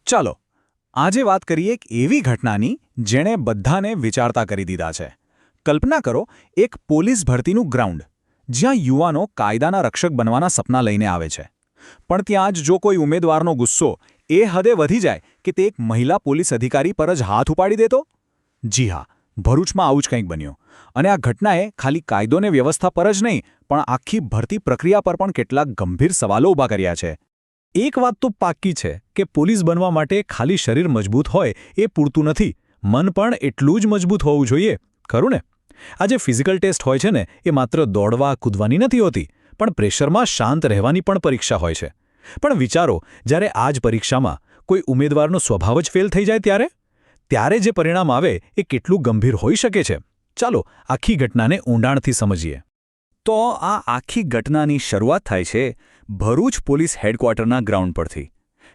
ચાલો આજે વાત કરીએ એક એવી ઘટનાની જેણે બધાને વિચારતા કરી દીધા છે. કલ્પના કરો એક પોલીસ ભરતીનું ગ્રાઉન્ડ જ્યાં યુવાનો કાયદાના રક્ષક બનવાના સપના લઈને આવે છે. પણ ત્યાં જ જો કોઈ ઉમેદવારનો ગુસ્સો એ હદે વધી જાય કે તે એક મહિલા પોલીસ અધિકારી પર જ હાથ ઉપાડી દેતો. જી હા, ભરૂચમાં આવું જ કંઈક બન્યું. અને આ ઘટનાએ ખાલી કાયદોને વ્યવસ્થા પર જ નહીં પણ આખી ભરતી પ્રક્રિયા પર પણ કેટલાક ગંભીર સવાલો ઊભા કર્યા છે. એક વાત તો પાક્કી છે કે પોલીસ બનવા માટે ખાલી શરીર મજબૂત હોય એ પૂરતું નથી, મન પણ એટલું જ મજબૂત હોવું જોઈએ, ખરું ને? આ જે ફિઝિકલ ટેસ્ટ હોય છે ને એ માત્ર દોડવા કૂદવાની નથી હોતી, પણ પ્રેશરમાં શાંત રહેવાની પણ પરીક્ષા હોય છે. પણ વિચારો, જ્યારે આ જ પરીક્ષામાં કોઈ ઉમેદવારનો સ્વભાવ જ ફેલ થઈ જાય ત્યારે જે પરિણામ આવે એ કેટલું ગંભીર હોઈ શકે છે. ચાલો આખી ઘટનાને ઊંડાણથી સમજીએ. તો આ આખી ઘટનાની શરૂઆત થાય છે ભરૂચ પોલીસ હેડક્વાર્ટરના ગ્રાઉન્ડ પરથી.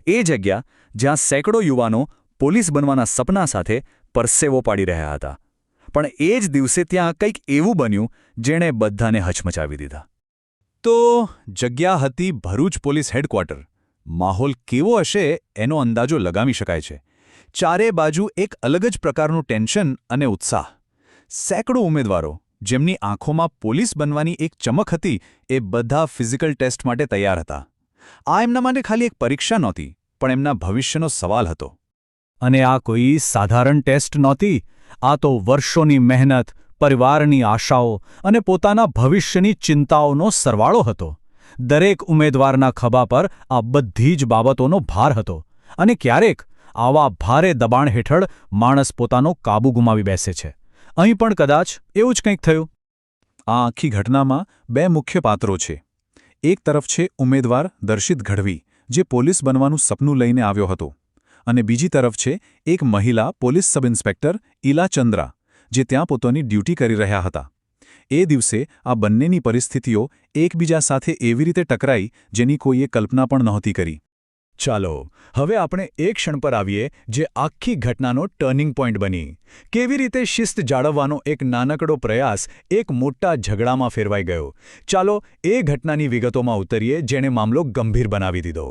એ જગ્યા જ્યાં સેંકડો યુવાનો પોલીસ બનવાના સપના સાથે પરસેવો પાડી રહ્યા હતા. પણ એ જ દિવસે ત્યાં કંઈક એવું બન્યું જેણે બધાને હચમચાવી દીધા. તો જગ્યા હતી ભરૂચ પોલીસ હેડક્વાર્ટર. માહોલ કેવો હશે એનો અંદાજો લગાવી શકાય છે. ચારે બાજુ એક અલગ જ પ્રકારનું ટેન્શન અને ઉત્સાહ. સેંકડો ઉમેદવારો જેમની આંખોમાં પોલીસ બનવાની એક ચમક હતી એ બધા ફિઝિકલ ટેસ્ટ માટે તૈયાર હતા. આ એમના માટે ખાલી એક પરીક્ષા નહોતી, પણ એમના ભવિષ્યનો સવાલ હતો. અને આ કોઈ સાધારણ ટેસ્ટ નહોતી. આ તો વર્ષોની મહેનત, પરિવારની આશાઓ અને પોતાના ભવિષ્યની ચિંતાઓનો સરવાળો હતો. દરેક ઉમેદવારના ખભા પર આ બધી જ બાબતોનો ભાર હતો. અને ક્યારેક આવા ભારે દબાણ હેઠળ માણસ પોતાનો કાબુ ગુમાવી બેસે છે. અહીં પણ કદાચ એવું જ કંઈક થયું. આ આખી ઘટનામાં બે મુખ્ય પાત્રો છે. એક તરફ છે ઉમેદવાર દર્શિત ગઢવી, જે પોલીસ બનવાનું સપનું લઈને આવ્યો હતો. અને બીજી તરફ છે એક મહિલા police sub inspector Ila Chandra, જે ત્યાં પોતાની ડ્યુટી કરી રહ્યા હતા. એ દિવસે આ બંનેની પરિસ્થિતિઓ એકબીજા સાથે એવી રીતે ટકરાઈ જેની કોઈએ કલ્પના પણ નહોતી કરી. ચાલો હવે આપણે એ ક્ષણ પર આવીએ જે આખી ઘટનાનો ટર્નિંગ પોઈન્ટ બની. કેવી રીતે શિસ્ત જાળવવાનો એક નાનકડો પ્રયાસ એક મોટા ઝઘડામાં ફેરવાઈ ગયો. ચાલો એ ઘટનાની વિગતોમાં ઉતરીએ જેણે મામલો ગંભીર બનાવી દીધો.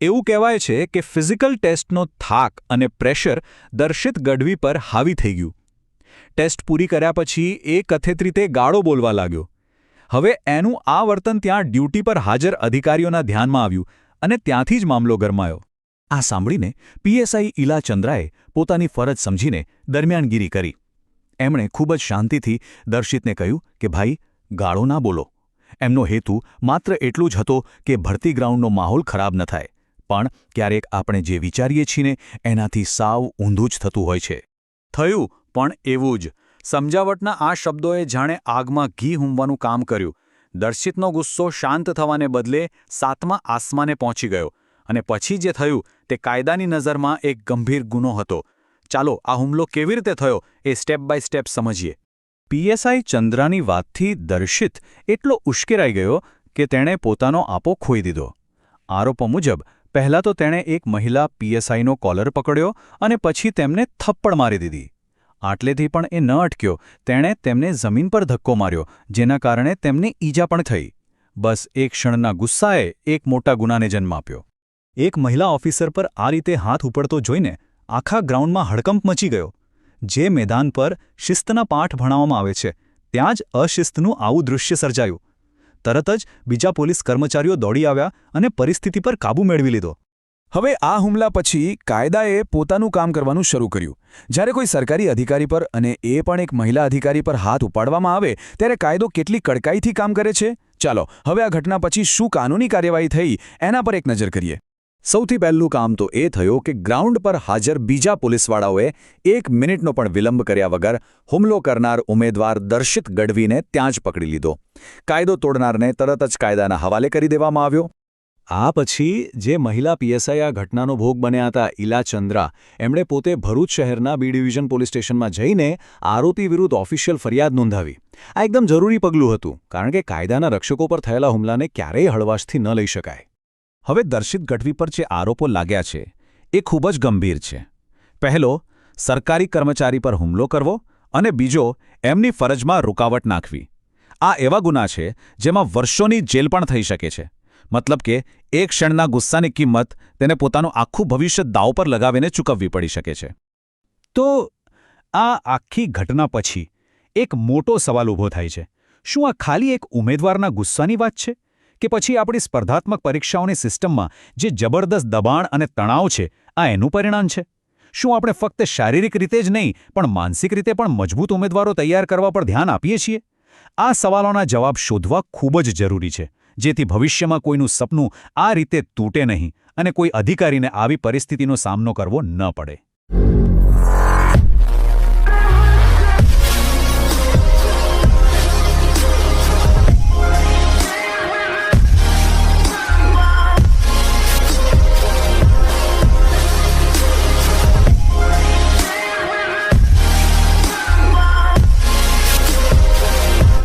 એવું કહેવાય છે કે ફિઝિકલ ટેસ્ટનો થાક અને પ્રેશર દર્શિત ગઢવી પર હાવી થઈ ગયું. ટેસ્ટ પૂરી કર્યા પછી એ કથિત રીતે ગાળો બોલવા લાગ્યો. હવે એનું આ વર્તન ત્યાં ડ્યુટી પર હાજર અધિકારીઓના ધ્યાનમાં આવ્યું અને ત્યાંથી જ મામલો ગરમાયો. આ સાંભળીને પીએસઆઈ ઈલા ચંદ્રાએ પોતાની ફરજ સમજીને દરમિયાનગીરી કરી. એમણે ખૂબ જ શાંતિથી દર્શિતને કહ્યું કે ભાઈ, ગાળો ના બોલો. એમનો હેતુ માત્ર એટલું જ હતો કે ભરતી ગ્રાઉન્ડનો માહોલ ખરાબ ન થાય. પણ ક્યારેક આપણે જે વિચારીએ છીએ એનાથી સાવ ઊંધું જ થતું હોય છે. થયું પણ એવું જ. સમજાવટના આ શબ્દોએ જાણે આગમાં ઘી હુમવાનું કામ કર્યું. દર્શિતનો ગુસ્સો શાંત થવાને બદલે 7મા આસમાને પહોંચી ગયો. અને પછી જે થયું તે કાયદાની નજરમાં એક ગંભીર ગુનો હતો. ચાલો આ હુમલો કેવી રીતે થયો એ સ્ટેપ બાય સ્ટેપ સમજીએ. પીએસઆઈ ચંદ્રાની વાતથી દર્શિત એટલો ઉશ્કેરાઈ ગયો કે તેણે પોતાનો આપો ખોઈ દીધો. આરોપો મુજબ પહેલાં તો તેણે એક મહિલા પીએસઆઈનો કોલર પકડ્યો અને પછી તેમને થપ્પડ મારી દીધી. આટલેથી પણ એ ન અટક્યો. તેણે તેમને જમીન પર ધક્કો માર્યો, જેના કારણે તેમને ઈજા પણ થઈ. બસ એક ક્ષણના ગુસ્સાએ એક મોટા ગુનાને જન્મ આપ્યો. એક મહિલા ઓફિસર પર આ રીતે હાથ ઉપડતો જોઈને આખા ગ્રાઉન્ડમાં હડકંપ મચી ગયો. જે મેદાન પર શિસ્તના પાઠ ભણાવવામાં આવે છે ત્યાં જ અશિસ્તનું આવું દૃશ્ય સર્જાયું. તરત જ બીજા પોલીસ કર્મચારીઓ દોડી આવ્યા અને પરિસ્થિતિ પર કાબૂ મેળવી લીધો. હવે આ હુમલા પછી કાયદાએ પોતાનું કામ કરવાનું શરૂ કર્યું. જ્યારે કોઈ સરકારી અધિકારી પર અને એ પણ એક મહિલા અધિકારી પર હાથ ઉપાડવામાં આવે ત્યારે કાયદો કેટલી કડકાઈથી કામ કરે છે. ચાલો હવે આ ઘટના પછી શું કાનૂની કાર્યવાહી થઈ એના પર એક નજર કરીએ. સૌથી પહેલું કામ તો એ થયો કે ગ્રાઉન્ડ પર હાજર બીજા પોલીસવાળાઓએ 1 મિનિટનો પણ વિલંબ કર્યા વગર હુમલો કરનાર ઉમેદવાર દર્શિત ગઢવીને ત્યાં જ પકડી લીધો. કાયદો તોડનારને તરત જ કાયદાના હવાલે કરી દેવામાં આવ્યો. આ પછી જે મહિલા પીએસઆઈ આ ઘટનાનો ભોગ બન્યા હતા, ઈલા ચંદ્રા, એમણે પોતે ભરૂચ શહેરના બી ડિવિઝન પોલીસ સ્ટેશનમાં જઈને આરોપી વિરુદ્ધ ઓફિશિયલ ફરિયાદ નોંધાવી. આ એકદમ જરૂરી પગલું હતું, કારણ કે કાયદાના રક્ષકો પર થયેલા હુમલાને ક્યારેય હળવાશથી ન લઈ શકાય. હવે દર્શિત ગઢવી પર જે આરોપો લાગ્યા છે એ ખૂબ જ ગંભીર છે. પહેલો, સરકારી કર્મચારી પર હુમલો કરવો અને બીજો, એમની ફરજમાં રૂકાવટ નાખવી. આ એવા ગુના છે જેમાં વર્ષોની જેલ પણ થઈ શકે છે. મતલબ કે એક ક્ષણના ગુસ્સાની કિંમત તેને પોતાનું આખું ભવિષ્ય દાવ પર લગાવીને ચૂકવવી પડી શકે છે. તો આ આખી ઘટના પછી એક મોટો સવાલ ઊભો થાય છે. શું આ ખાલી એક ઉમેદવારના ગુસ્સાની વાત છે? કે પછી આપણી સ્પર્ધાત્મક પરીક્ષાઓની સિસ્ટમમાં જે જબરદસ્ત દબાણ અને તણાવ છે આ એનું પરિણામ છે? શું આપણે ફક્ત શારીરિક રીતે જ નહીં પણ માનસિક રીતે પણ મજબૂત ઉમેદવારો તૈયાર કરવા પર ધ્યાન આપીએ છીએ? આ સવાલોના જવાબ શોધવા ખૂબ જ જરૂરી છે, જેથી ભવિષ્યમાં કોઈનું સપનું આ રીતે તૂટે નહીં અને કોઈ અધિકારીને આવી પરિસ્થિતિનો સામનો કરવો ન પડે.